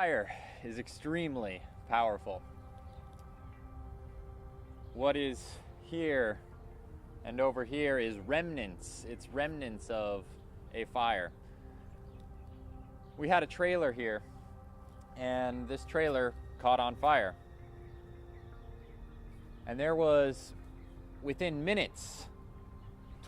fire is extremely powerful. What is here and over here is remnants. It's remnants of a fire. We had a trailer here, and this trailer caught on fire. And there was, within minutes,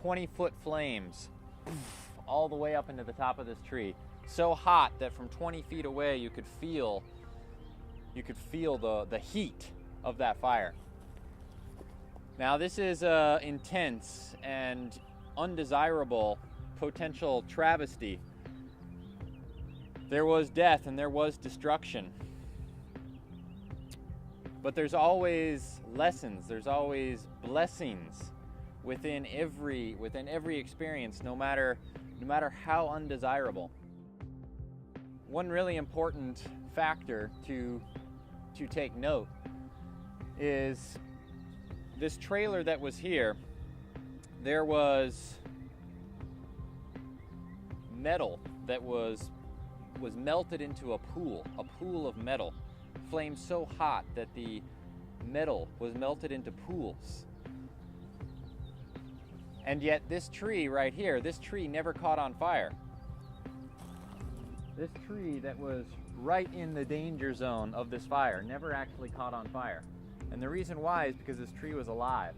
20-foot flames all the way up into the top of this tree. So hot that from 20 feet away you could feel the heat of that fire. Now this is an intense and undesirable potential travesty. There was death and there was destruction. But there's always lessons, there's always blessings within every experience, no matter how undesirable. One really important factor to take note is this trailer that was here. There was metal that was melted into a pool of metal. Flamed so hot that the metal was melted into pools. And yet this tree right here, this tree never caught on fire. This tree that was right in the danger zone of this fire never actually caught on fire. And the reason why is because this tree was alive.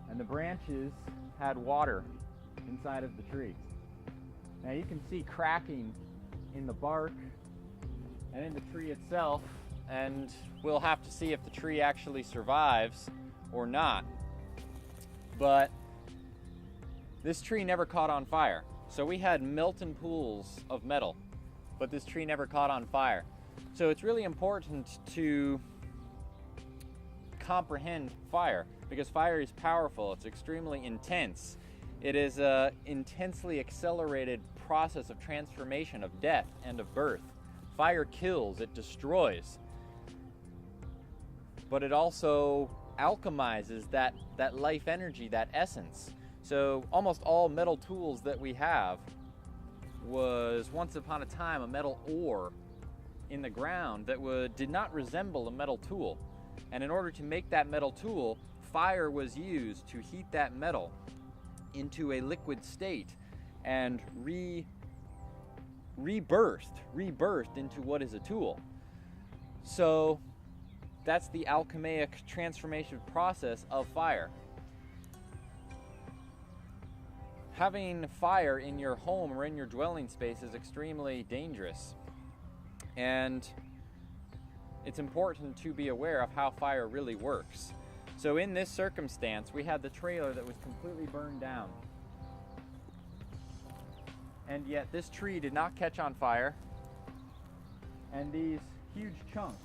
And the branches had water inside of the tree. Now you can see cracking in the bark and in the tree itself, and we'll have to see if the tree actually survives or not. But this tree never caught on fire. So we had melting pools of metal, but this tree never caught on fire. So it's really important to comprehend fire, because fire is powerful. It's extremely intense. It is an intensely accelerated process of transformation, of death and of birth. Fire kills, it destroys, but it also alchemizes that life energy, that essence. So almost all metal tools that we have was once upon a time a metal ore in the ground that did not resemble a metal tool. And in order to make that metal tool, fire was used to heat that metal into a liquid state and rebirthed into what is a tool. So that's the alchemic transformation process of fire. Having fire in your home or in your dwelling space is extremely dangerous, and it's important to be aware of how fire really works. So in this circumstance, we had the trailer that was completely burned down. And yet this tree did not catch on fire. And these huge chunks,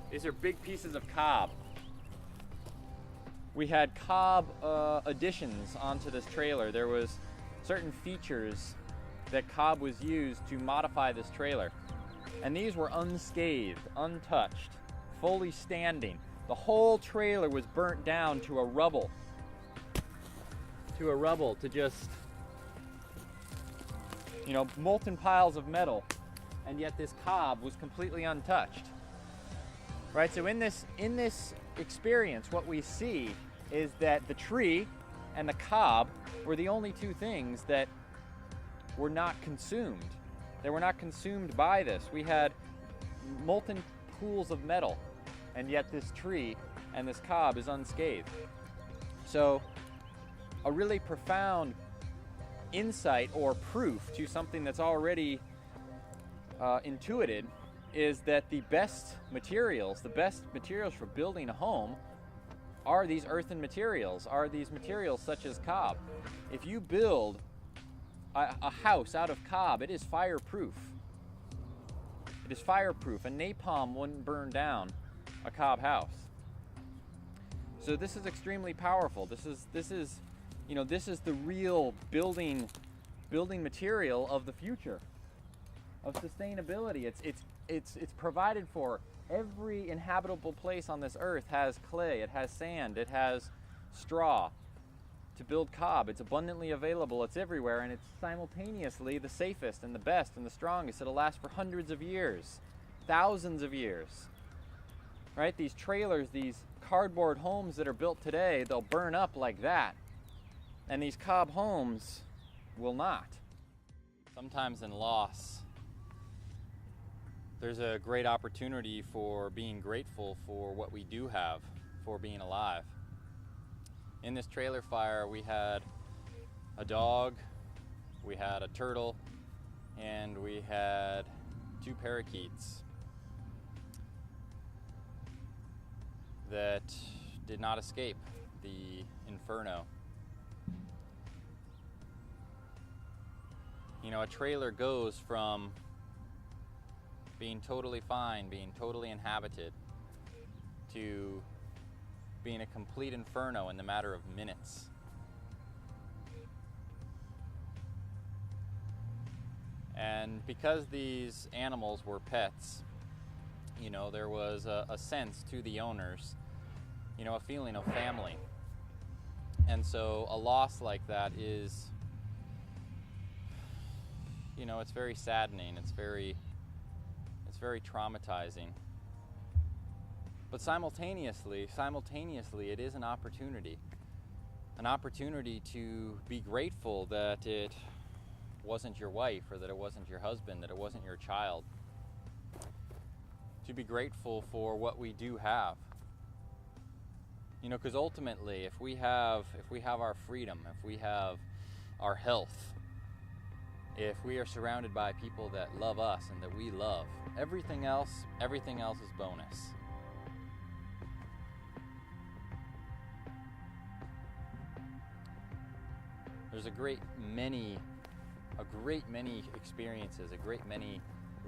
these are big pieces of cob. We had cob additions onto this trailer. There was certain features that cob was used to modify this trailer. And these were unscathed, untouched, fully standing. The whole trailer was burnt down to a rubble. To just, molten piles of metal. And yet this cob was completely untouched. Right, so in this experience, what we see is that the tree and the cob were the only two things that were not consumed. They were not consumed by this. We had molten pools of metal, and yet this tree and this cob is unscathed. So a really profound insight or proof to something that's already intuited is that the best materials for building a home are these earthen materials, are these materials such as cob. If you build a house out of cob, it is fireproof. It is fireproof. A napalm wouldn't burn down a cob house. So this is extremely powerful. This is the real building material of the future, of sustainability. It's provided for. Every inhabitable place on this earth has clay, it has sand, it has straw to build cob. It's abundantly available, it's everywhere, and it's simultaneously the safest and the best and the strongest. It'll last for hundreds of years, thousands of years. Right? These trailers, these cardboard homes that are built today, they'll burn up like that. And these cob homes will not. Sometimes in loss, there's a great opportunity for being grateful for what we do have, for being alive. In this trailer fire, we had a dog, we had a turtle, and we had 2 parakeets that did not escape the inferno. You know, a trailer goes from being totally fine, being totally inhabited, to being a complete inferno in the matter of minutes. And because these animals were pets, you know, there was a sense to the owners, you know, a feeling of family. And so a loss like that is, you know, it's very saddening, it's very traumatizing. But simultaneously, it is an opportunity to be grateful that it wasn't your wife, or that it wasn't your husband, that it wasn't your child. To be grateful for what we do have. You know, because ultimately, if we have our freedom, if we have our health, if we are surrounded by people that love us and that we love, everything else is bonus. There's a great many experiences, a great many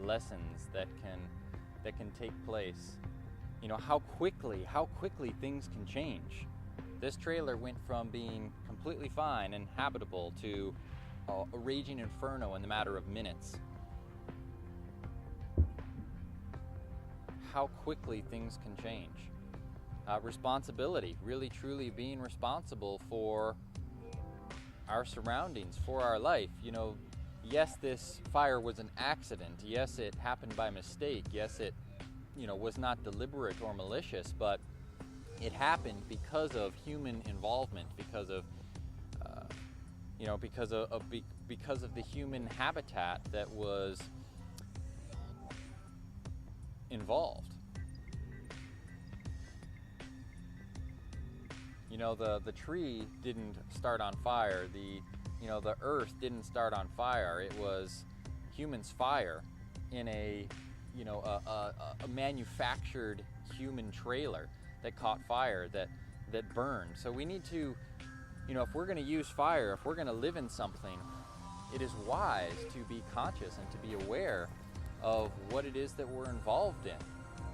lessons that can take place. You know, how quickly things can change. This trailer went from being completely fine and habitable to a raging inferno in the matter of minutes. How quickly things can change. Responsibility, really truly being responsible for our surroundings, for our life. You know, yes, this fire was an accident. Yes, it happened by mistake. Yes, it, you know, was not deliberate or malicious, but it happened because of human involvement, because of because of the human habitat that was involved. You know, the tree didn't start on fire. The earth didn't start on fire. It was humans' fire in a manufactured human trailer that caught fire, that burned. So we need to, you know, if we're going to use fire, if we're going to live in something, it is wise to be conscious and to be aware of what it is that we're involved in,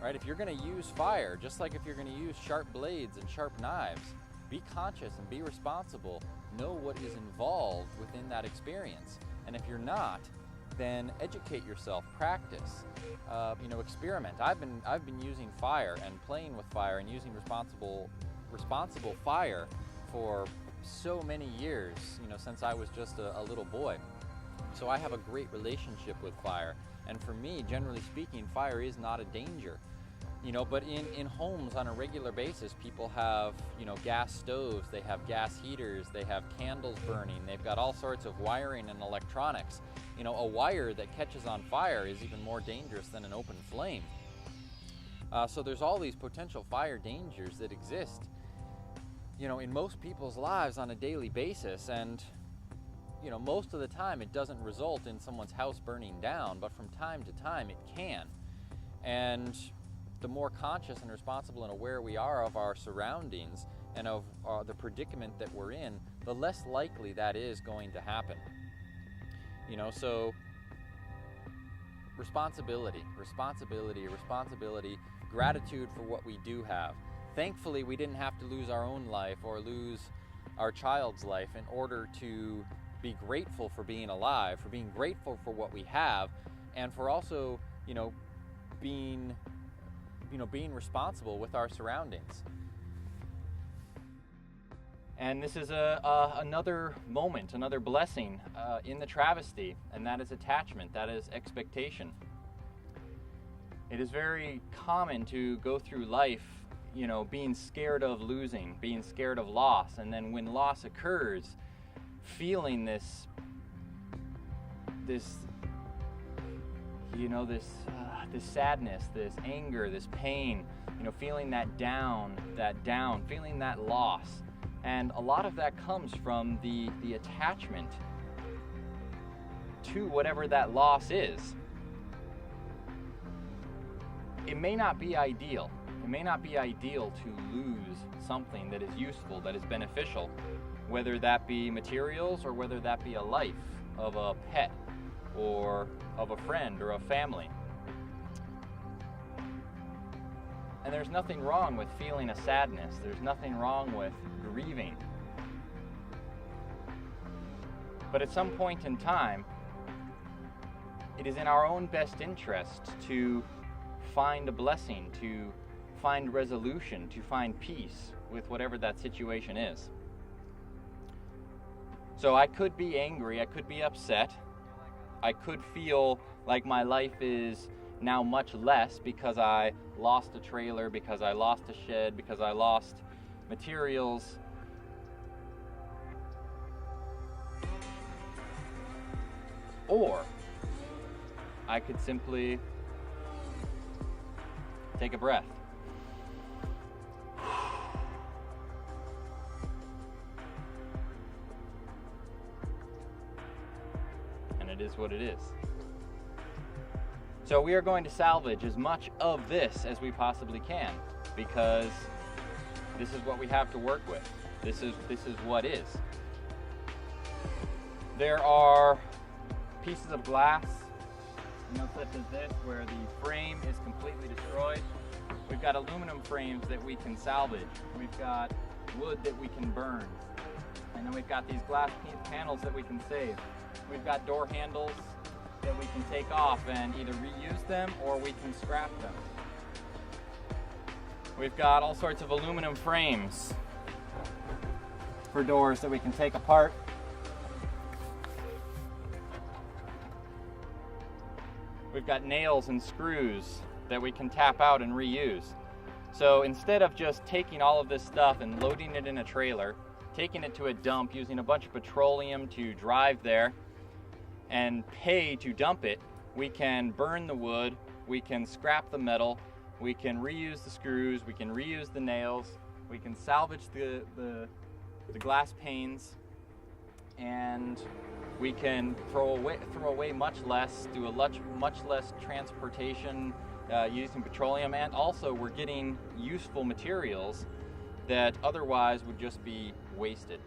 right? If you're going to use fire, just like if you're going to use sharp blades and sharp knives, be conscious and be responsible. Know what is involved within that experience. And if you're not, then educate yourself, practice, experiment. I've been using fire and playing with fire and using responsible fire for so many years, you know, since I was just a little boy. So I have a great relationship with fire. And for me, generally speaking, fire is not a danger. You know, but in homes on a regular basis, people have, you know, gas stoves, they have gas heaters, they have candles burning, they've got all sorts of wiring and electronics. You know, a wire that catches on fire is even more dangerous than an open flame. So there's all these potential fire dangers that exist, you know, in most people's lives on a daily basis. And, you know, most of the time it doesn't result in someone's house burning down, but from time to time it can. And the more conscious and responsible and aware we are of our surroundings and of the predicament that we're in, the less likely that is going to happen. You know, so responsibility, gratitude for what we do have. Thankfully, we didn't have to lose our own life or lose our child's life in order to be grateful for being alive, for being grateful for what we have, and for also, you know, being responsible with our surroundings. And this is another moment, another blessing in the travesty, and that is attachment, that is expectation. It is very common to go through life, you know, being scared of losing, being scared of loss, and then when loss occurs, feeling this sadness, this anger, this pain, you know, feeling that down, feeling that loss. And a lot of that comes from the attachment to whatever that loss is. It may not be ideal. It may not be ideal to lose something that is useful, that is beneficial, whether that be materials or whether that be a life of a pet or of a friend or a family. And there's nothing wrong with feeling a sadness. There's nothing wrong with grieving. But at some point in time, it is in our own best interest to find a blessing, to find resolution, to find peace with whatever that situation is. So I could be angry, I could be upset, I could feel like my life is now much less because I lost a trailer, because I lost a shed, because I lost materials. Or I could simply take a breath. And it is what it is. So we are going to salvage as much of this as we possibly can, because this is what we have to work with. This is what is. There are pieces of glass, you know, such as this, where the frame is completely destroyed. We've got aluminum frames that we can salvage. We've got wood that we can burn. And then we've got these glass panels that we can save. We've got door handles that we can take off and either reuse them or we can scrap them. We've got all sorts of aluminum frames for doors that we can take apart. We've got nails and screws that we can tap out and reuse. So instead of just taking all of this stuff and loading it in a trailer, taking it to a dump, using a bunch of petroleum to drive there and pay to dump it, we can burn the wood, we can scrap the metal, we can reuse the screws, we can reuse the nails, we can salvage the glass panes, and we can throw away much less, do a much less transportation using petroleum, and also we're getting useful materials that otherwise would just be wasted.